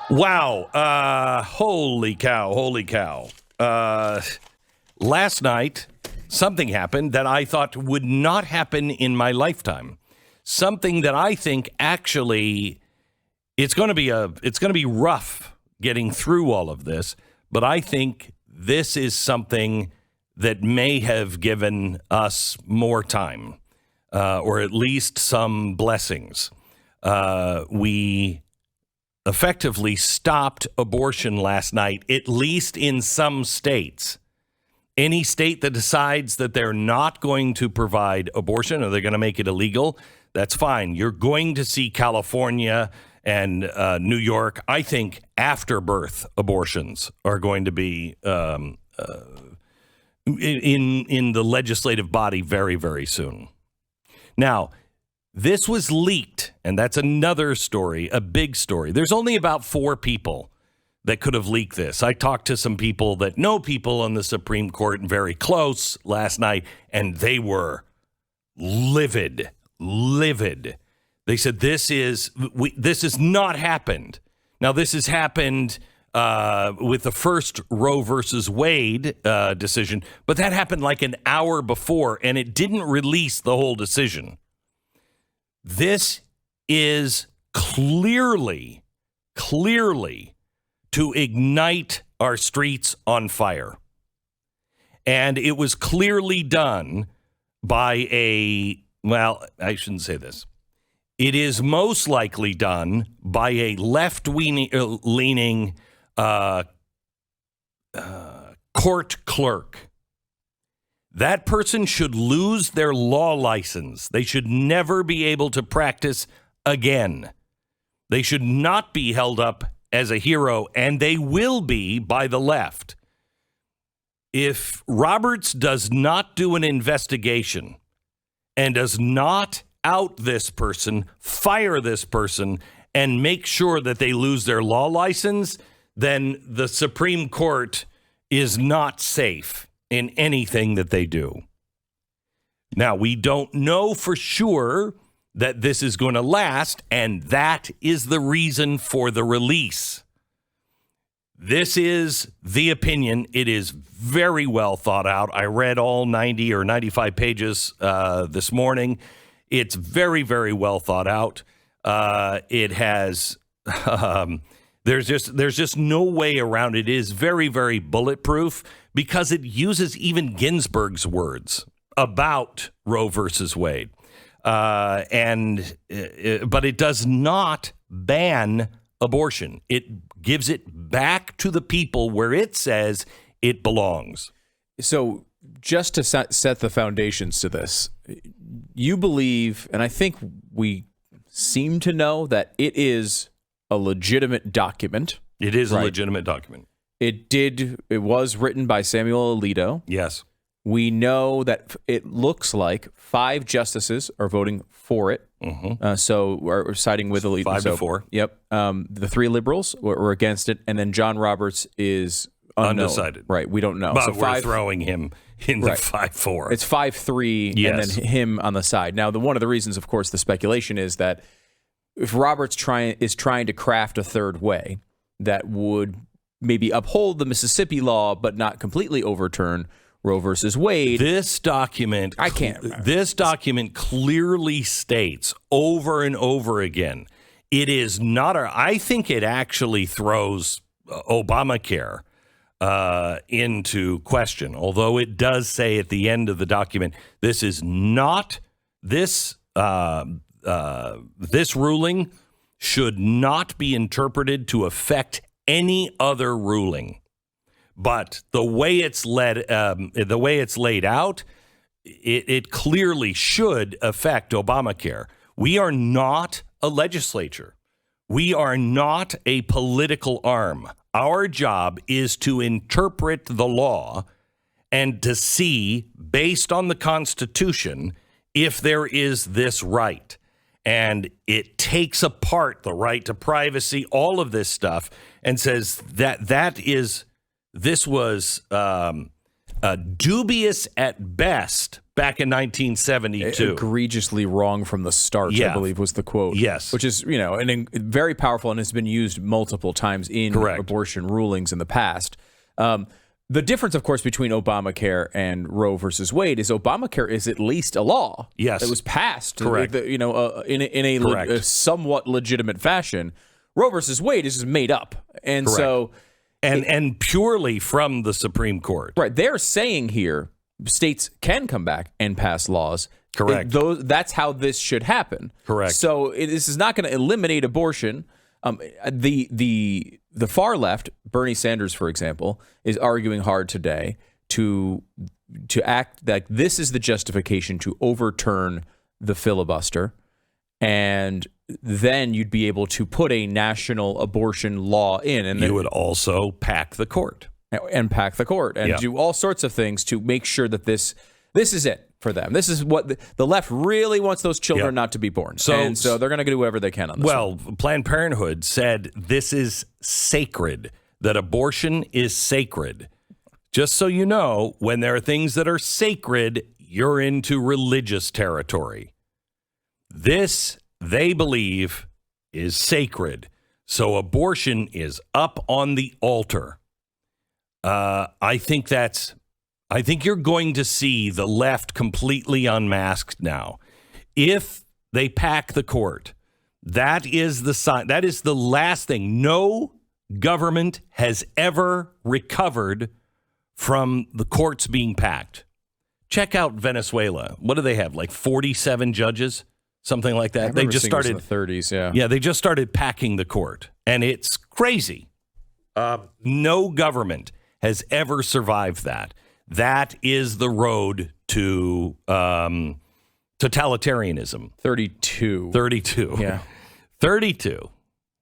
Wow. Holy cow. Last night, something happened that I thought would not happen in my lifetime. Something that I think actually it's going to be rough getting through all of this, but I think this is something that may have given us more time, or at least some blessings. We effectively stopped abortion last night, at least in some states. Any state that decides that they're not going to provide abortion or they're going to make it illegal, that's fine. You're going to see California and New York. I think after birth abortions are going to be in the legislative body very, very soon. Now, this was leaked, and that's another story, a big story. There's only about 4 people that could have leaked this. I talked to some people that know people on the Supreme Court and very close last night, and they were livid. They said this has not happened. Now, this has happened with the first Roe versus Wade decision, but that happened like an hour before, and it didn't release the whole decision. This is clearly to ignite our streets on fire. And it was clearly done by I shouldn't say this. It is most likely done by a left-leaning court clerk. That person should lose their law license. They should never be able to practice again. They should not be held up as a hero, and they will be by the left. If Roberts does not do an investigation and does not out this person, fire this person, and make sure that they lose their law license, then the Supreme Court is not safe in anything that they do. Now, we don't know for sure that this is going to last, and that is the reason for the release. This is the opinion. It is very well thought out. I read all 90 or 95 pages this morning. It's very, very well thought out. It has... There's just no way around it. It is very, very bulletproof because it uses even Ginsburg's words about Roe versus Wade. But it does not ban abortion. It gives it back to the people where it says it belongs. So just to set the foundations to this, you believe, and I think we seem to know, that it is a legitimate document. It is a legitimate document. It was written by Samuel Alito. Yes. We know that it looks like 5 justices are voting for it. Mm-hmm. So we're siding with Alito. 5 to 4. Yep. The 3 liberals were against it, and then John Roberts is undecided. Right. We don't know. But so we're throwing him in the 5-4. It's 5-3, yes. And then him on the side. Now, one of the reasons, of course, the speculation is that if Roberts is trying to craft a third way that would maybe uphold the Mississippi law but not completely overturn Roe versus Wade. This document clearly states over and over again, it is not I think it actually throws Obamacare into question, although it does say at the end of the document, this ruling should not be interpreted to affect any other ruling. But the way it's laid out, it clearly should affect Obamacare. We are not a legislature. We are not a political arm. Our job is to interpret the law and to see, based on the Constitution, if there is this right. And it takes apart the right to privacy, all of this stuff, and says this was dubious at best back in 1972. Egregiously wrong from the start, I believe was the quote. Yes. Which is, very powerful and has been used multiple times in abortion rulings in the past. The difference, of course, between Obamacare and Roe versus Wade is Obamacare is at least a law. Yes. It was passed, Correct. in a somewhat legitimate fashion. Roe versus Wade is just made up. And so... And purely from the Supreme Court. Right. They're saying here states can come back and pass laws. Correct. That's how this should happen. Correct. So this is not going to eliminate abortion. The far left, Bernie Sanders, for example, is arguing hard today to act like this is the justification to overturn the filibuster, and then you'd be able to put a national abortion law in. And you would also pack the court. And pack the court and do all sorts of things to make sure that this is it for them. This is what the left really wants those children not to be born. So they're going to do whatever they can on this. Well, Planned Parenthood said this is sacred, that abortion is sacred. Just so you know, when there are things that are sacred, you're into religious territory. This, they believe, is sacred. So abortion is up on the altar. I think you're going to see the left completely unmasked now. If they pack the court, that is the sign. That is the last thing. No government has ever recovered from the courts being packed. Check out Venezuela. What do they have? Like 47 judges? Something like that. They just started in the 30s, Yeah, they just started packing the court, and it's crazy. No government has ever survived that. That is the road to totalitarianism. 32. 32. Yeah. 32.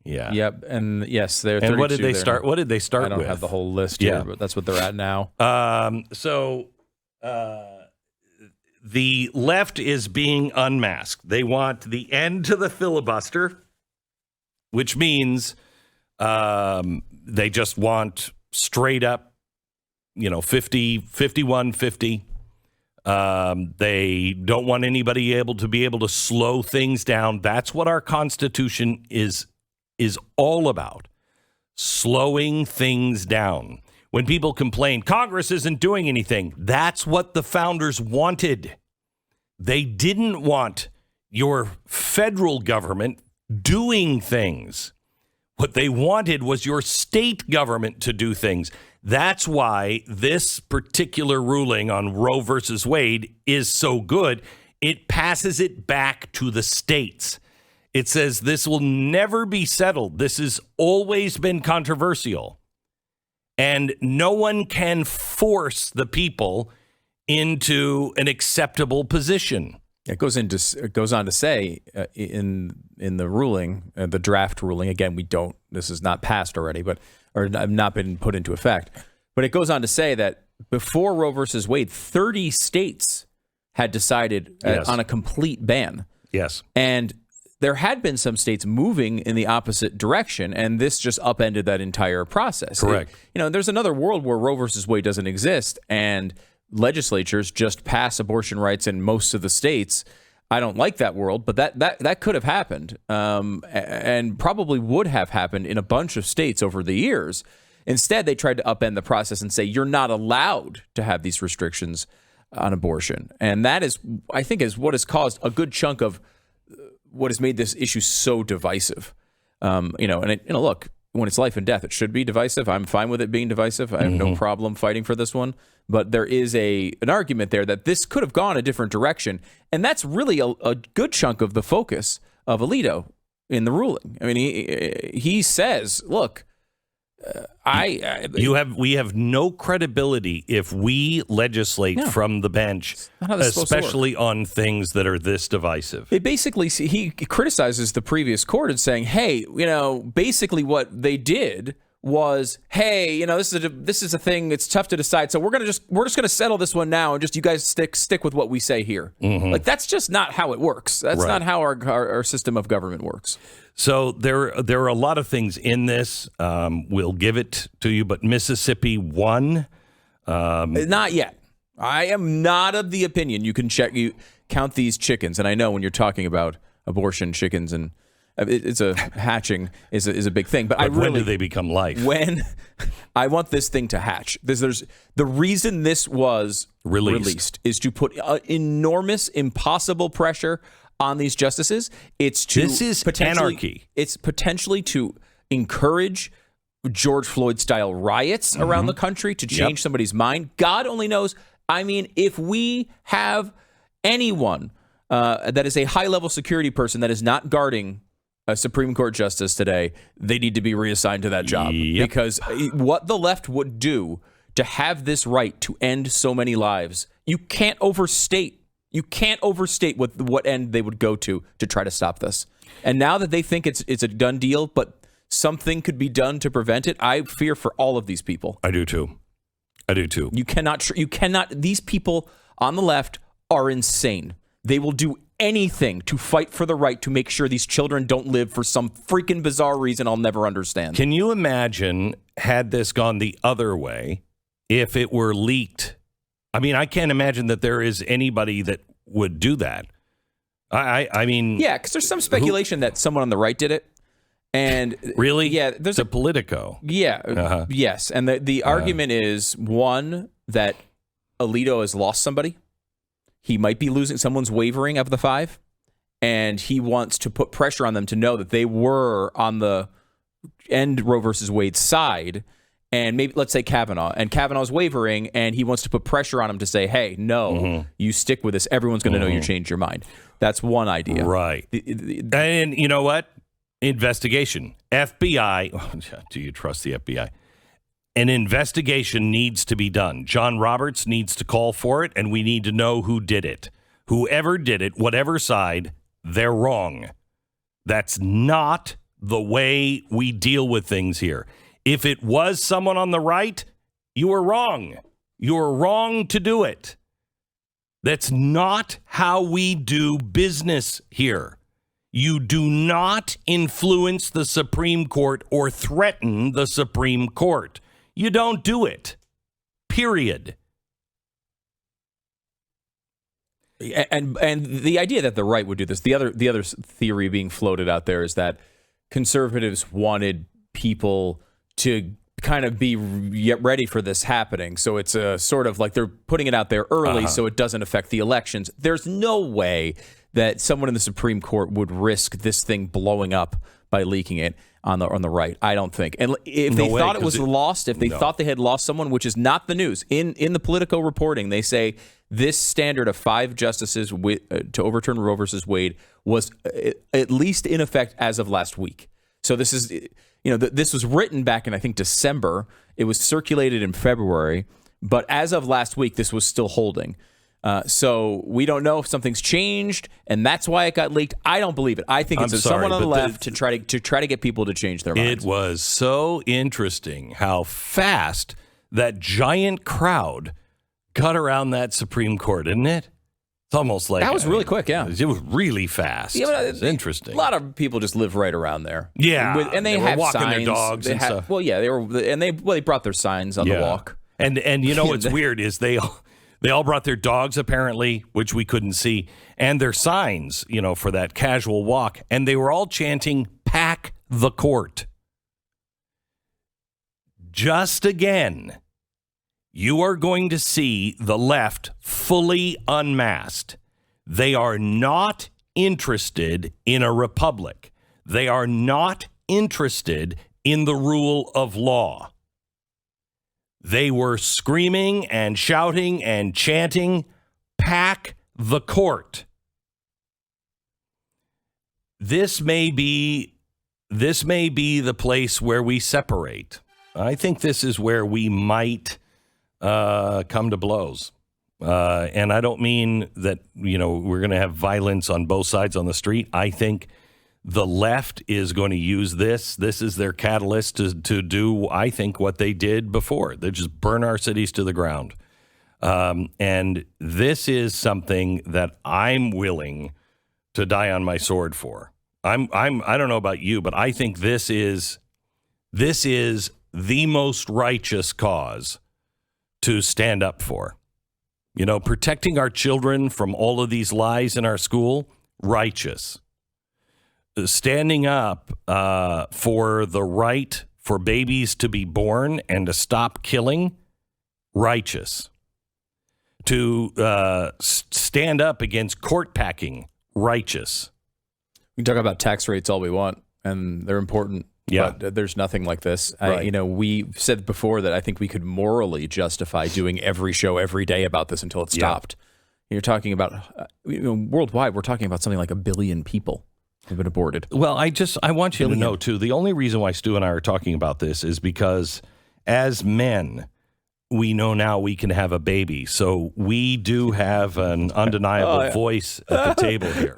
Yeah. Yep. And yes, they're 32. And what did they start? What did they start with? I don't have the whole list here, but that's what they're at now. The left is being unmasked. They want the end to the filibuster, which means they just want straight up, 51-50. They don't want anybody able to slow things down. That's what our Constitution is all about, slowing things down. When people complain, Congress isn't doing anything, that's what the founders wanted. They didn't want your federal government doing things. What they wanted was your state government to do things. That's why this particular ruling on Roe versus Wade is so good. It passes it back to the states. It says this will never be settled. This has always been controversial. And no one can force the people into an acceptable position. It goes on to say in the ruling, the draft ruling. Again, this is not passed already, or not been put into effect. But it goes on to say that before Roe versus Wade, 30 states had decided on a complete ban. Yes, and there had been some states moving in the opposite direction, and this just upended that entire process. Correct. There's another world where Roe versus Wade doesn't exist, and legislatures just pass abortion rights in most of the states. I don't like that world, but that could have happened, and probably would have happened in a bunch of states over the years. Instead, they tried to upend the process and say you're not allowed to have these restrictions on abortion, and that is, I think, is what has caused a good chunk of what has made this issue so divisive. Look, when it's life and death, it should be divisive. I'm fine with it being divisive. I have no problem fighting for this one. But there is an argument there that this could have gone a different direction. And that's really a good chunk of the focus of Alito in the ruling. I mean, he says, look, we have no credibility if we legislate from the bench, especially on things that are this divisive. He criticizes the previous court and saying, hey, basically what they did was, hey, this is a thing. It's tough to decide, so we're just going to settle this one now, and just you guys stick with what we say here. Mm-hmm. Like, that's just not how it works. That's not how our system of government works. So there are a lot of things in this. We'll give it to you, but Mississippi won. Not yet. I am not of the opinion you can count these chickens. And I know when you're talking about abortion chickens and it's a hatching is a big thing. But when do they become life? When I want this thing to hatch. There's the reason this was released is to put enormous, impossible pressure on these justices. This is anarchy. It's potentially to encourage George Floyd-style riots around the country to change somebody's mind. God only knows. I mean, if we have anyone that is a high-level security person that is not guarding a Supreme Court justice today, they need to be reassigned to that job. Because what the left would do to have this right to end so many lives, you can't overstate. You can't overstate what end they would go to try to stop this. And now that they think it's a done deal, but something could be done to prevent it, I fear for all of these people. I do too. You cannot. These people on the left are insane. They will do anything to fight for the right to make sure these children don't live for some freaking bizarre reason I'll never understand. Can you imagine had this gone the other way if it were leaked? I mean, I can't imagine that there is anybody that would do that. I mean... Yeah, because there's some speculation that someone on the right did it. And really? Yeah, there's a Politico. Yeah, yes. And the argument is, one, that Alito has lost somebody. He might be losing. Someone's wavering of the 5. And he wants to put pressure on them to know that they were on the end Roe versus Wade side. And maybe, let's say Kavanaugh. And Kavanaugh's wavering, and he wants to put pressure on him to say, hey, no, you stick with this. Everyone's going to know you changed your mind. That's one idea. Right. And you know what? Investigation. FBI. Do you trust the FBI? An investigation needs to be done. John Roberts needs to call for it, and we need to know who did it. Whoever did it, whatever side, they're wrong. That's not the way we deal with things here. If it was someone on the right, you were wrong. You were wrong to do it. That's not how we do business here. You do not influence the Supreme Court or threaten the Supreme Court. You don't do it. Period. And the idea that the right would do this, the other theory being floated out there is that conservatives wanted people to kind of be ready for this happening. So it's a sort of like they're putting it out there early so it doesn't affect the elections. There's no way that someone in the Supreme Court would risk this thing blowing up by leaking it on the right. I don't think. And if they thought it was lost, if they thought they had lost someone, which is not the news, in the Politico reporting, they say this standard of 5 justices to overturn Roe versus Wade was at least in effect as of last week. So this is, this was written back in, I think, December. It was circulated in February. But as of last week, this was still holding. So we don't know if something's changed, and that's why it got leaked. I don't believe it. I think it's someone on the left to try to get people to change their minds. It was so interesting how fast that giant crowd got around that Supreme Court, isn't it? It's almost like that was really quick. Yeah, it was really fast. Yeah, it's interesting. A lot of people just live right around there. Yeah, and they have walking signs. Their dogs and stuff. Well, yeah, they brought their signs on the walk. And you know what's weird is they all brought their dogs, apparently, which we couldn't see, and their signs, for that casual walk. And they were all chanting, "Pack the court." Just again, you are going to see the left fully unmasked. They are not interested in a republic. They are not interested in the rule of law. They were screaming and shouting and chanting, "Pack the court." This may be the place where we separate. I think this is where we might come to blows. And I don't mean that, we're going to have violence on both sides on the street. I think the left is going to use this. This is their catalyst to do, I think, what they did before. They just burn our cities to the ground. And this is something that I'm willing to die on my sword for. I don't know about you, but I think this is the most righteous cause to stand up for. You know, protecting our children from all of these lies in our school, righteous. Standing up for the right for babies to be born and to stop killing, righteous. To stand up against court packing, righteous. We can talk about tax rates all we want, and they're important. Yeah. But there's nothing like this. Right. We said before that I think we could morally justify doing every show every day about this until it stopped. You're talking about, worldwide, we're talking about something like 1 billion people have been aborted. Well, I want you to know, too, the only reason why Stu and I are talking about this is because as men, we know now we can have a baby. So we do have an undeniable voice at the table here.